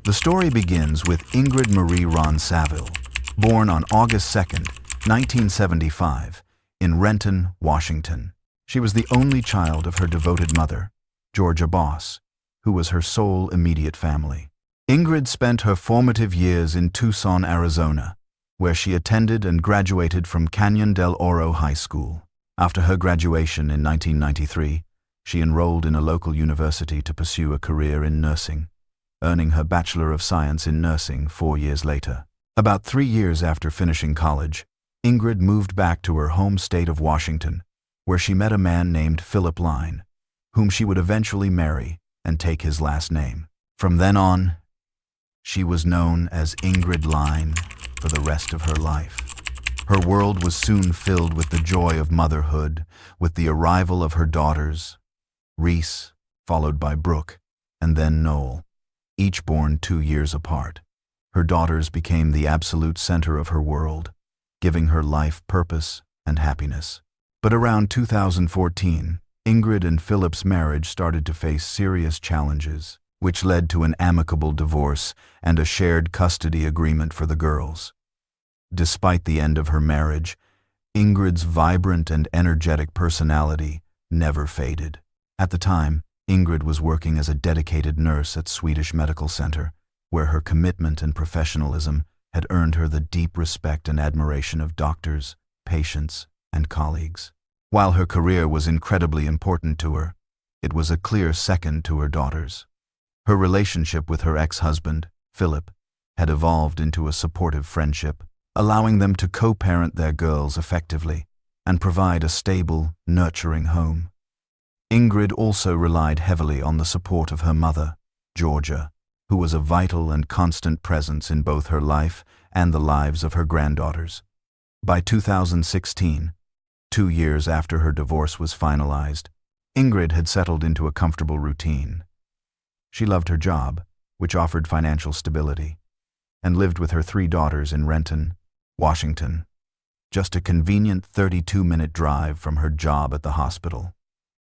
The story begins with Ingrid Marie Ron Saville, born on August 2nd, 1975, in Renton, Washington. She was the only child of her devoted mother, Georgia Boss, who was her sole immediate family. Ingrid spent her formative years in Tucson, Arizona, where she attended and graduated from Canyon del Oro High School. After her graduation in 1993, she enrolled in a local university to pursue a career in nursing, earning her Bachelor of Science in Nursing 4 years later. About 3 years after finishing college, Ingrid moved back to her home state of Washington, where she met a man named Philip Line, whom she would eventually marry and take his last name. From then on, she was known as Ingrid Line for the rest of her life. Her world was soon filled with the joy of motherhood, with the arrival of her daughters, Reese, followed by Brooke, and then Noel, each born 2 years apart. Her daughters became the absolute center of her world, giving her life purpose and happiness. But around 2014, Ingrid and Philip's marriage started to face serious challenges, which led to an amicable divorce and a shared custody agreement for the girls. Despite the end of her marriage, Ingrid's vibrant and energetic personality never faded. At the time, Ingrid was working as a dedicated nurse at Swedish Medical Center, where her commitment and professionalism had earned her the deep respect and admiration of doctors, patients, and colleagues. While her career was incredibly important to her, it was a clear second to her daughters. Her relationship with her ex-husband, Philip, had evolved into a supportive friendship, allowing them to co-parent their girls effectively and provide a stable, nurturing home. Ingrid also relied heavily on the support of her mother, Georgia, who was a vital and constant presence in both her life and the lives of her granddaughters. By 2016, 2 years after her divorce was finalized, Ingrid had settled into a comfortable routine. She loved her job, which offered financial stability, and lived with her 3 daughters in Renton, Washington, just a convenient 32-minute drive from her job at the hospital.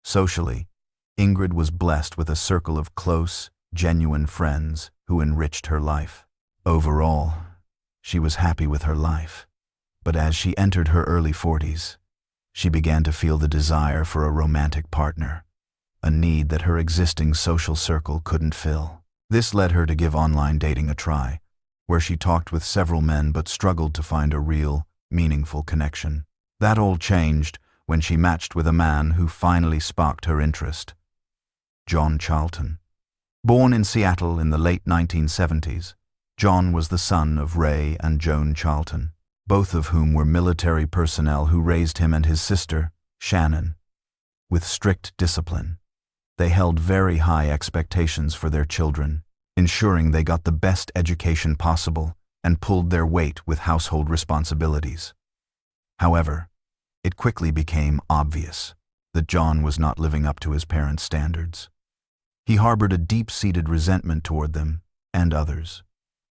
Socially, Ingrid was blessed with a circle of close, genuine friends who enriched her life. Overall, she was happy with her life, but as she entered her early 40s, she began to feel the desire for a romantic partner, a need that her existing social circle couldn't fill. This led her to give online dating a try, where she talked with several men but struggled to find a real, meaningful connection. That all changed when she matched with a man who finally sparked her interest. John Charlton. Born in Seattle in the late 1970s, John was the son of Ray and Joan Charlton, both of whom were military personnel who raised him and his sister, Shannon, with strict discipline. They held very high expectations for their children, ensuring they got the best education possible and pulled their weight with household responsibilities. However, it quickly became obvious that John was not living up to his parents' standards. He harbored a deep-seated resentment toward them and others,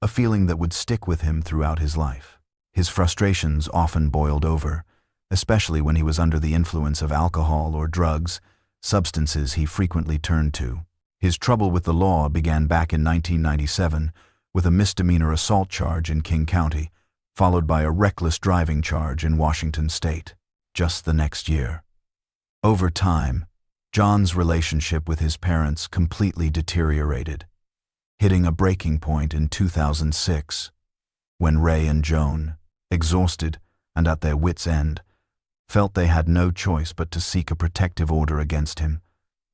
a feeling that would stick with him throughout his life. His frustrations often boiled over, especially when he was under the influence of alcohol or drugs, substances he frequently turned to. His trouble with the law began back in 1997 with a misdemeanor assault charge in King County, followed by a reckless driving charge in Washington State, just the next year. Over time, John's relationship with his parents completely deteriorated, hitting a breaking point in 2006, when Ray and Joan, exhausted and at their wits' end, felt they had no choice but to seek a protective order against him,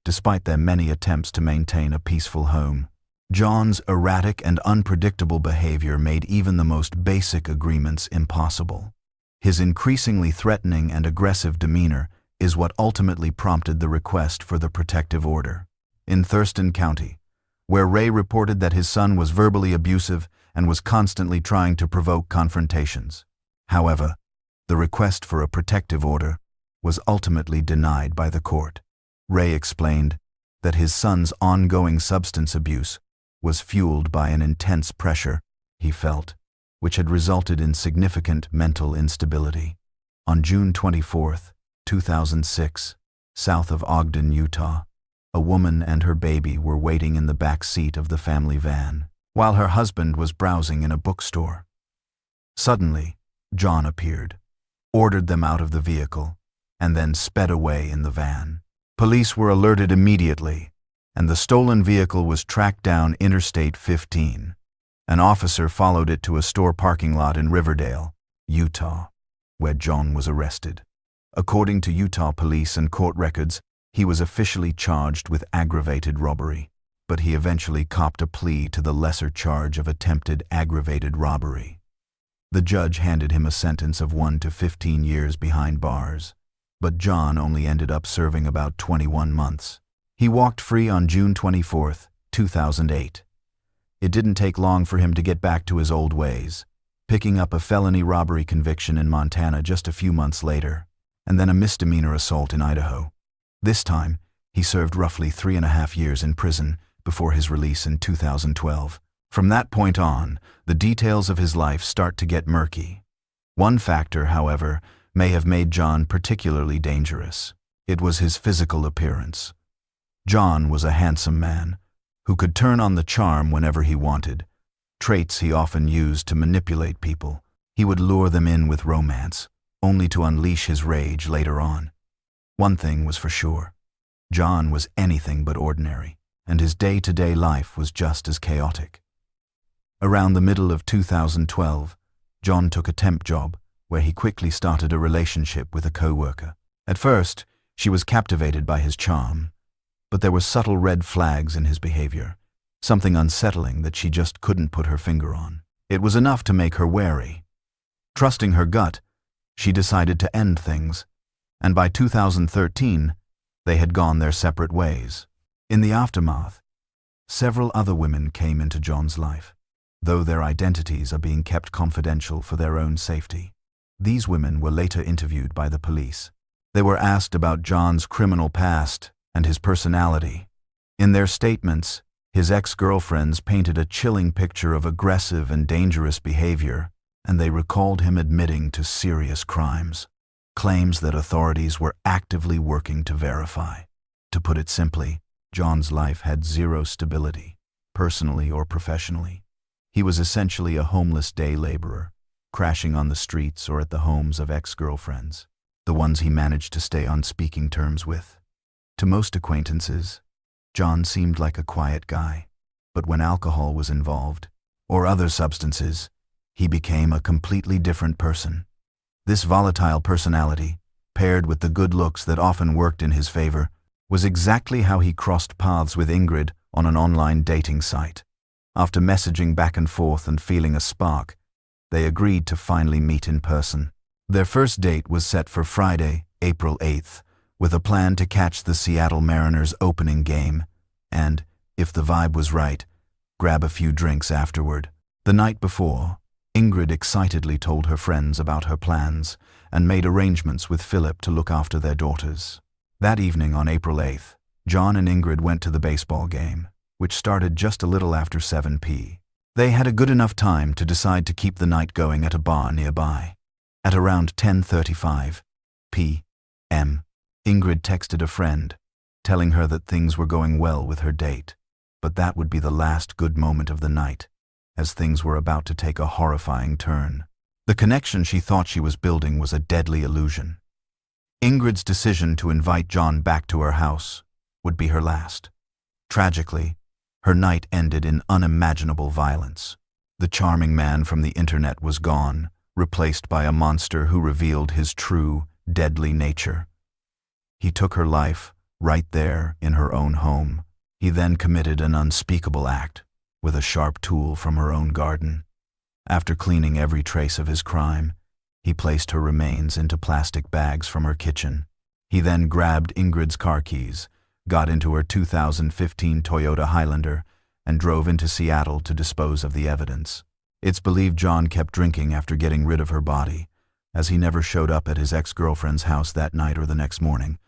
despite their many attempts to maintain a peaceful home. John's erratic and unpredictable behavior made even the most basic agreements impossible. His increasingly threatening and aggressive demeanor is what ultimately prompted the request for the protective order. In Thurston County, where Ray reported that his son was verbally abusive and was constantly trying to provoke confrontations. However, the request for a protective order was ultimately denied by the court. Ray explained that his son's ongoing substance abuse was fueled by an intense pressure he felt, which had resulted in significant mental instability. On June 24, 2006, south of Ogden, Utah, a woman and her baby were waiting in the back seat of the family van. while her husband was browsing in a bookstore. Suddenly, John appeared, ordered them out of the vehicle, and then sped away in the van. Police were alerted immediately, and the stolen vehicle was tracked down Interstate 15. An officer followed it to a store parking lot in Riverdale, Utah, where John was arrested. According to Utah police and court records, he was officially charged with aggravated robbery, but he eventually copped a plea to the lesser charge of attempted aggravated robbery. The judge handed him a sentence of 1 to 15 years behind bars, but John only ended up serving about 21 months. He walked free on June 24, 2008. It didn't take long for him to get back to his old ways, picking up a felony robbery conviction in Montana just a few months later, and then a misdemeanor assault in Idaho. This time, he served roughly 3.5 years in prison before his release in 2012. From that point on, the details of his life start to get murky. One factor, however, may have made John particularly dangerous. It was his physical appearance. John was a handsome man who could turn on the charm whenever he wanted, traits he often used to manipulate people. He would lure them in with romance, only to unleash his rage later on. One thing was for sure. John was anything but ordinary, and his day-to-day life was just as chaotic. Around the middle of 2012, John took a temp job where he quickly started a relationship with a co-worker. At first, she was captivated by his charm, but there were subtle red flags in his behavior, something unsettling that she just couldn't put her finger on. It was enough to make her wary. Trusting her gut, she decided to end things, and by 2013, they had gone their separate ways. In the aftermath, several other women came into John's life, though their identities are being kept confidential for their own safety. These women were later interviewed by the police. They were asked about John's criminal past and his personality. In their statements, his ex-girlfriends painted a chilling picture of aggressive and dangerous behavior, and they recalled him admitting to serious crimes, claims that authorities were actively working to verify. To put it simply, John's life had zero stability, personally or professionally. He was essentially a homeless day laborer, crashing on the streets or at the homes of ex-girlfriends, the ones he managed to stay on speaking terms with. To most acquaintances, John seemed like a quiet guy, but when alcohol was involved, or other substances, he became a completely different person. This volatile personality, paired with the good looks that often worked in his favor, was exactly how he crossed paths with Ingrid on an online dating site. After messaging back and forth and feeling a spark, they agreed to finally meet in person. Their first date was set for Friday, April 8th, with a plan to catch the Seattle Mariners opening game and, if the vibe was right, grab a few drinks afterward. The night before, Ingrid excitedly told her friends about her plans and made arrangements with Philip to look after their daughters. That evening on April 8th, John and Ingrid went to the baseball game, which started just a little after 7 p.m. They had a good enough time to decide to keep the night going at a bar nearby. At around 10:35 p.m., Ingrid texted a friend, telling her that things were going well with her date, but that would be the last good moment of the night, as things were about to take a horrifying turn. The connection she thought she was building was a deadly illusion. Ingrid's decision to invite John back to her house would be her last. Tragically, her night ended in unimaginable violence. The charming man from the internet was gone, replaced by a monster who revealed his true, deadly nature. He took her life right there in her own home. He then committed an unspeakable act with a sharp tool from her own garden. After cleaning every trace of his crime, he placed her remains into plastic bags from her kitchen. He then grabbed Ingrid's car keys, got into her 2015 Toyota Highlander, and drove into Seattle to dispose of the evidence. It's believed John kept drinking after getting rid of her body, as he never showed up at his ex-girlfriend's house that night or the next morning,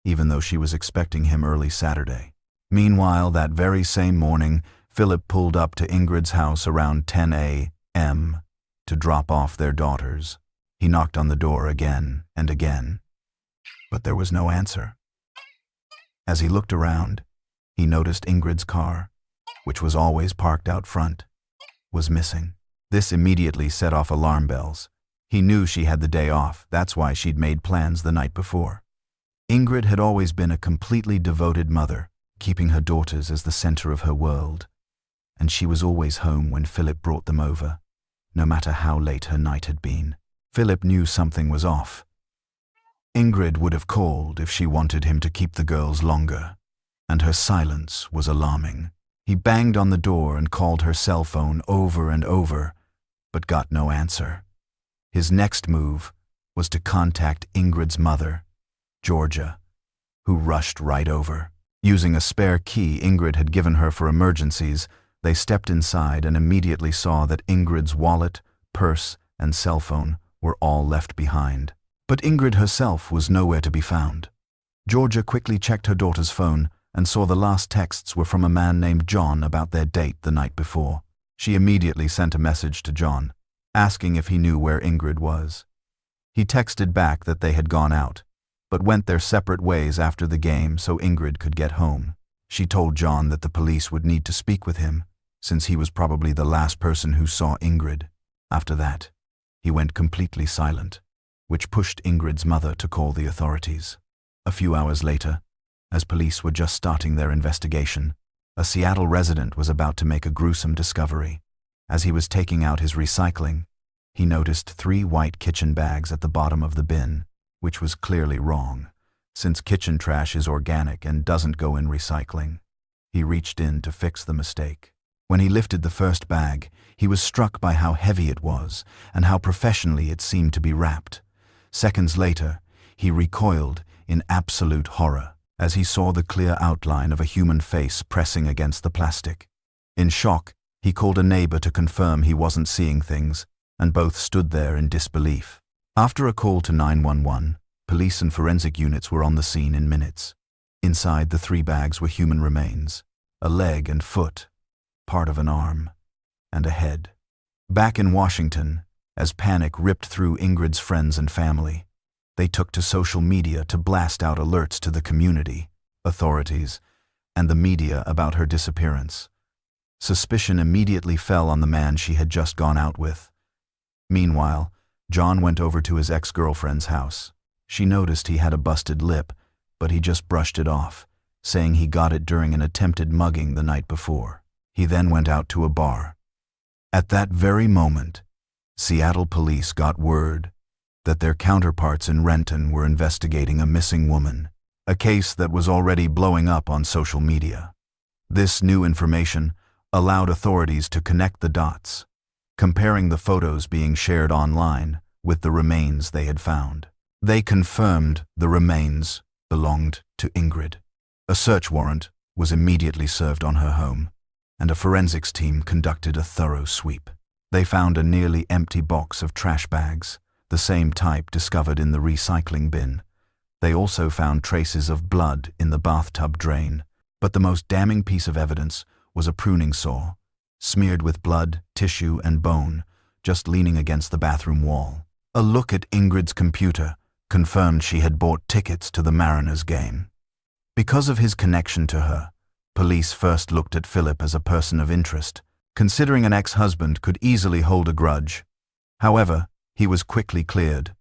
even though she was expecting him early Saturday. Meanwhile, that very same morning, Philip pulled up to Ingrid's house around 10 a.m. to drop off their daughters. He knocked on the door again and again, but there was no answer. As he looked around, he noticed Ingrid's car, which was always parked out front. was missing. This immediately set off alarm bells. He knew she had the day off, that's why she'd made plans the night before. Ingrid had always been a completely devoted mother, keeping her daughters as the center of her world. And she was always home when Philip brought them over, no matter how late her night had been. Philip knew something was off. Ingrid would have called if she wanted him to keep the girls longer, and her silence was alarming. He banged on the door and called her cell phone over and over, but got no answer. His next move was to contact Ingrid's mother, Georgia, who rushed right over. Using a spare key Ingrid had given her for emergencies, they stepped inside and immediately saw that Ingrid's wallet, purse, and cell phone were all left behind. But Ingrid herself was nowhere to be found. Georgia quickly checked her daughter's phone and saw the last texts were from a man named John about their date the night before. She immediately sent a message to John, asking if he knew where Ingrid was. He texted back that they had gone out, but went their separate ways after the game so Ingrid could get home. She told John that the police would need to speak with him, since he was probably the last person who saw Ingrid. After that, he went completely silent, which pushed Ingrid's mother to call the authorities. A few hours later, as police were just starting their investigation, a Seattle resident was about to make a gruesome discovery. As he was taking out his recycling, he noticed 3 white kitchen bags at the bottom of the bin, which was clearly wrong, since kitchen trash is organic and doesn't go in recycling. He reached in to fix the mistake. When he lifted the first bag, he was struck by how heavy it was and how professionally it seemed to be wrapped. Seconds later, he recoiled in absolute horror as he saw the clear outline of a human face pressing against the plastic. In shock, he called a neighbor to confirm he wasn't seeing things, and both stood there in disbelief. After a call to 911, police and forensic units were on the scene in minutes. Inside the 3 bags were human remains, a leg and foot, part of an arm, and a head. Back in Washington, as panic ripped through Ingrid's friends and family, they took to social media to blast out alerts to the community, authorities, and the media about her disappearance. Suspicion immediately fell on the man she had just gone out with. Meanwhile, John went over to his ex-girlfriend's house. She noticed he had a busted lip, but he just brushed it off, saying he got it during an attempted mugging the night before. He then went out to a bar. At that very moment, Seattle police got word that their counterparts in Renton were investigating a missing woman, a case that was already blowing up on social media. This new information allowed authorities to connect the dots, comparing the photos being shared online with the remains they had found. They confirmed the remains belonged to Ingrid. A search warrant was immediately served on her home, and a forensics team conducted a thorough sweep. They found a nearly empty box of trash bags, the same type discovered in the recycling bin. They also found traces of blood in the bathtub drain, but the most damning piece of evidence was a pruning saw, smeared with blood, tissue, and bone, just leaning against the bathroom wall. A look at Ingrid's computer confirmed she had bought tickets to the Mariners game. Because of his connection to her, police first looked at Philip as a person of interest, considering an ex-husband could easily hold a grudge. However, he was quickly cleared.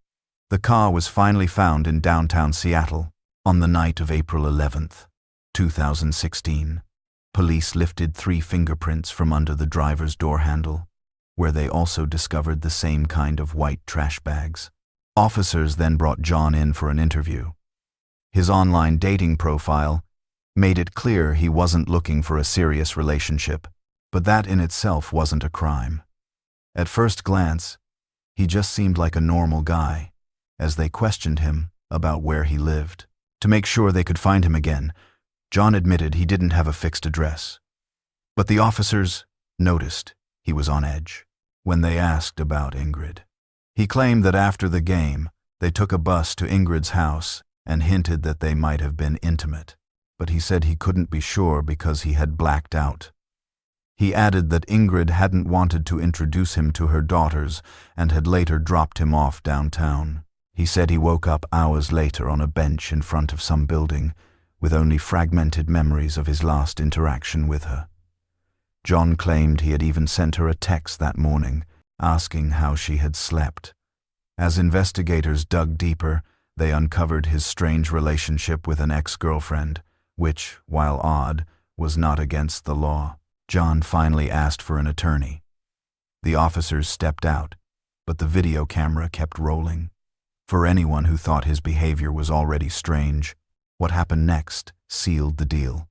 The car was finally found in downtown Seattle on the night of April 11th, 2016. Police lifted 3 fingerprints from under the driver's door handle, where they also discovered the same kind of white trash bags. Officers then brought John in for an interview. His online dating profile made it clear he wasn't looking for a serious relationship, but that in itself wasn't a crime. At first glance, he just seemed like a normal guy, as they questioned him about where he lived. To make sure they could find him again, John admitted he didn't have a fixed address. But the officers noticed he was on edge when they asked about Ingrid. He claimed that after the game, they took a bus to Ingrid's house and hinted that they might have been intimate, but he said he couldn't be sure because he had blacked out. He added that Ingrid hadn't wanted to introduce him to her daughters and had later dropped him off downtown. He said he woke up hours later on a bench in front of some building with only fragmented memories of his last interaction with her. John claimed he had even sent her a text that morning, asking how she had slept. As investigators dug deeper, they uncovered his strange relationship with an ex-girlfriend, which, while odd, was not against the law. John finally asked for an attorney. The officers stepped out, but the video camera kept rolling. For anyone who thought his behavior was already strange, what happened next sealed the deal.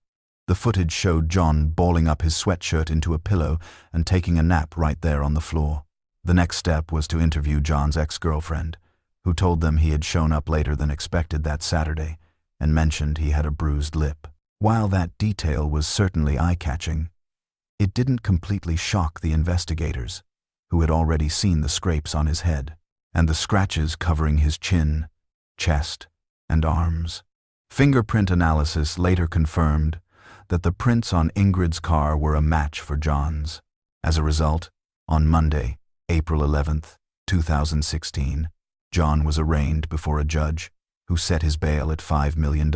The footage showed John balling up his sweatshirt into a pillow and taking a nap right there on the floor. The next step was to interview John's ex-girlfriend, who told them he had shown up later than expected that Saturday and mentioned he had a bruised lip. While that detail was certainly eye-catching, it didn't completely shock the investigators, who had already seen the scrapes on his head and the scratches covering his chin, chest, and arms. Fingerprint analysis later confirmed that the prints on Ingrid's car were a match for John's. As a result, on Monday, April 11th, 2016, John was arraigned before a judge who set his bail at $5 million,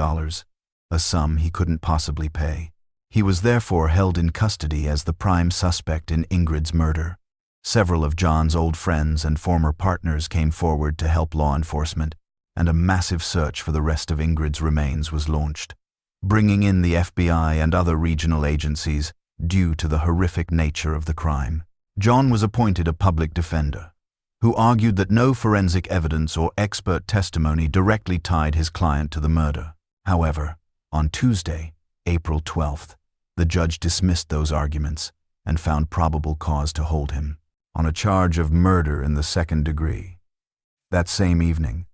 a sum he couldn't possibly pay. He was therefore held in custody as the prime suspect in Ingrid's murder. Several of John's old friends and former partners came forward to help law enforcement, and a massive search for the rest of Ingrid's remains was launched, bringing in the FBI and other regional agencies due to the horrific nature of the crime. John was appointed a public defender, who argued that no forensic evidence or expert testimony directly tied his client to the murder. However, on Tuesday, April 12th, the judge dismissed those arguments and found probable cause to hold him on a charge of murder in the second degree. That same evening,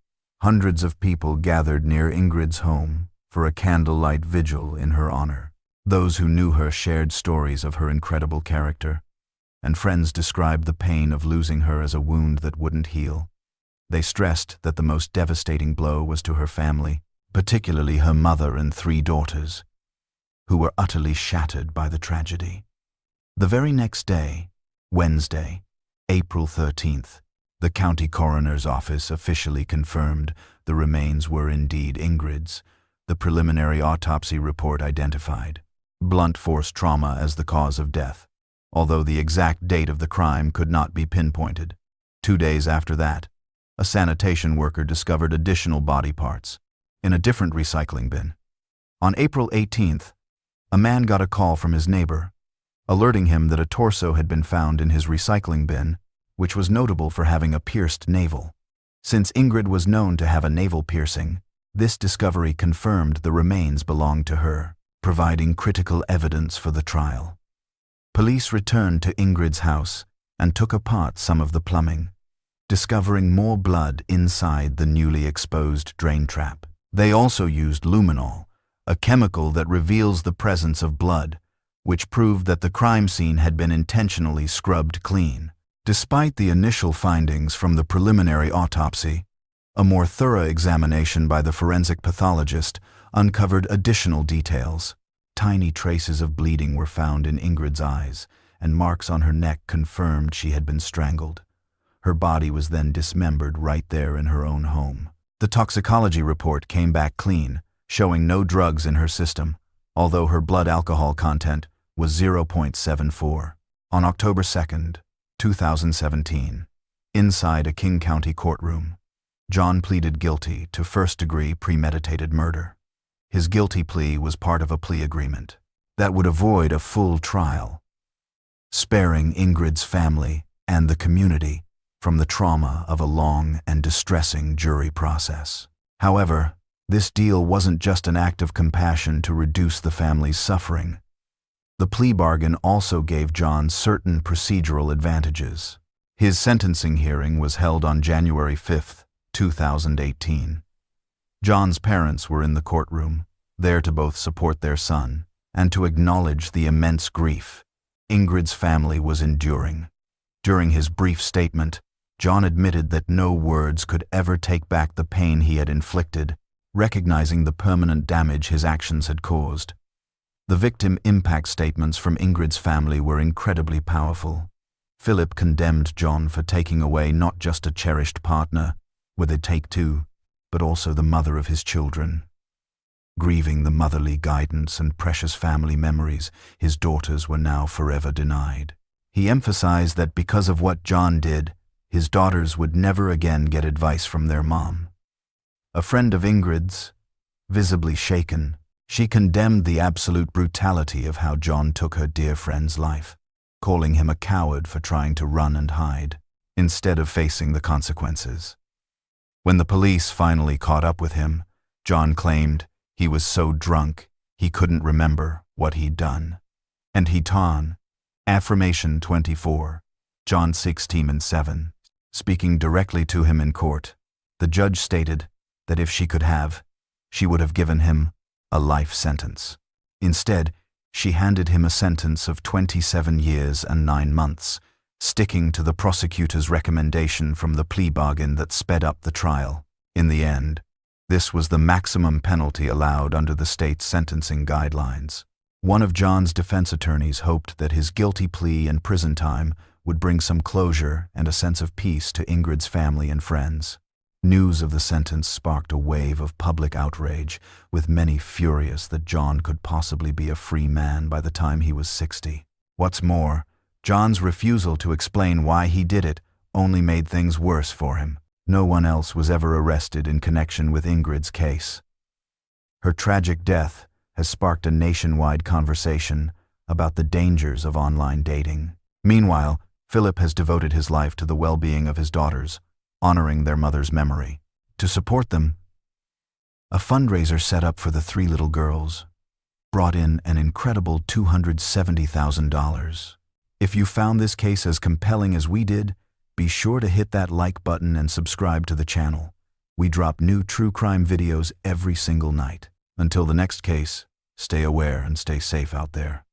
hundreds of people gathered near Ingrid's home for a candlelight vigil in her honor. Those who knew her shared stories of her incredible character, and friends described the pain of losing her as a wound that wouldn't heal. They stressed that the most devastating blow was to her family, particularly her mother and 3 daughters, who were utterly shattered by the tragedy. The very next day, Wednesday, April 13th, the county coroner's office officially confirmed the remains were indeed Ingrid's. The preliminary autopsy report identified blunt force trauma as the cause of death, although the exact date of the crime could not be pinpointed. 2 days after that, a sanitation worker discovered additional body parts in a different recycling bin. On April 18th, a man got a call from his neighbor, alerting him that a torso had been found in his recycling bin, which was notable for having a pierced navel. Since Ingrid was known to have a navel piercing, this discovery confirmed the remains belonged to her, providing critical evidence for the trial. Police returned to Ingrid's house and took apart some of the plumbing, discovering more blood inside the newly exposed drain trap. They also used luminol, a chemical that reveals the presence of blood, which proved that the crime scene had been intentionally scrubbed clean. Despite the initial findings from the preliminary autopsy, a more thorough examination by the forensic pathologist uncovered additional details. Tiny traces of bleeding were found in Ingrid's eyes, and marks on her neck confirmed she had been strangled. Her body was then dismembered right there in her own home. The toxicology report came back clean, showing no drugs in her system, although her blood alcohol content was 0.74. On October 2nd, 2017, inside a King County courtroom, John pleaded guilty to first-degree premeditated murder. His guilty plea was part of a plea agreement that would avoid a full trial, sparing Ingrid's family and the community from the trauma of a long and distressing jury process. However, this deal wasn't just an act of compassion to reduce the family's suffering. The plea bargain also gave John certain procedural advantages. His sentencing hearing was held on January 5th, 2018. John's parents were in the courtroom, there to both support their son and to acknowledge the immense grief Ingrid's family was enduring. During his brief statement, John admitted that no words could ever take back the pain he had inflicted, recognizing the permanent damage his actions had caused. The victim impact statements from Ingrid's family were incredibly powerful. Philip condemned John for taking away not just a cherished partner with a take-two, but also the mother of his children. Grieving the motherly guidance and precious family memories his daughters were now forever denied. He emphasized that because of what John did, his daughters would never again get advice from their mom. A friend of Ingrid's, visibly shaken, she condemned the absolute brutality of how John took her dear friend's life, calling him a coward for trying to run and hide, instead of facing the consequences. When the police finally caught up with him, John claimed he was so drunk he couldn't remember what he'd done. And he'd gone. Affirmation 24, John 16:7. Speaking directly to him in court, the judge stated that if she could have, she would have given him a life sentence. Instead, she handed him a sentence of 27 years and 9 months, sticking to the prosecutor's recommendation from the plea bargain that sped up the trial. In the end, this was the maximum penalty allowed under the state's sentencing guidelines. One of John's defense attorneys hoped that his guilty plea and prison time would bring some closure and a sense of peace to Ingrid's family and friends. News of the sentence sparked a wave of public outrage, with many furious that John could possibly be a free man by the time he was 60. What's more, John's refusal to explain why he did it only made things worse for him. No one else was ever arrested in connection with Ingrid's case. Her tragic death has sparked a nationwide conversation about the dangers of online dating. Meanwhile, Philip has devoted his life to the well-being of his daughters, honoring their mother's memory. To support them, a fundraiser set up for the 3 little girls brought in an incredible $270,000. If you found this case as compelling as we did, be sure to hit that like button and subscribe to the channel. We drop new true crime videos every single night. Until the next case, stay aware and stay safe out there.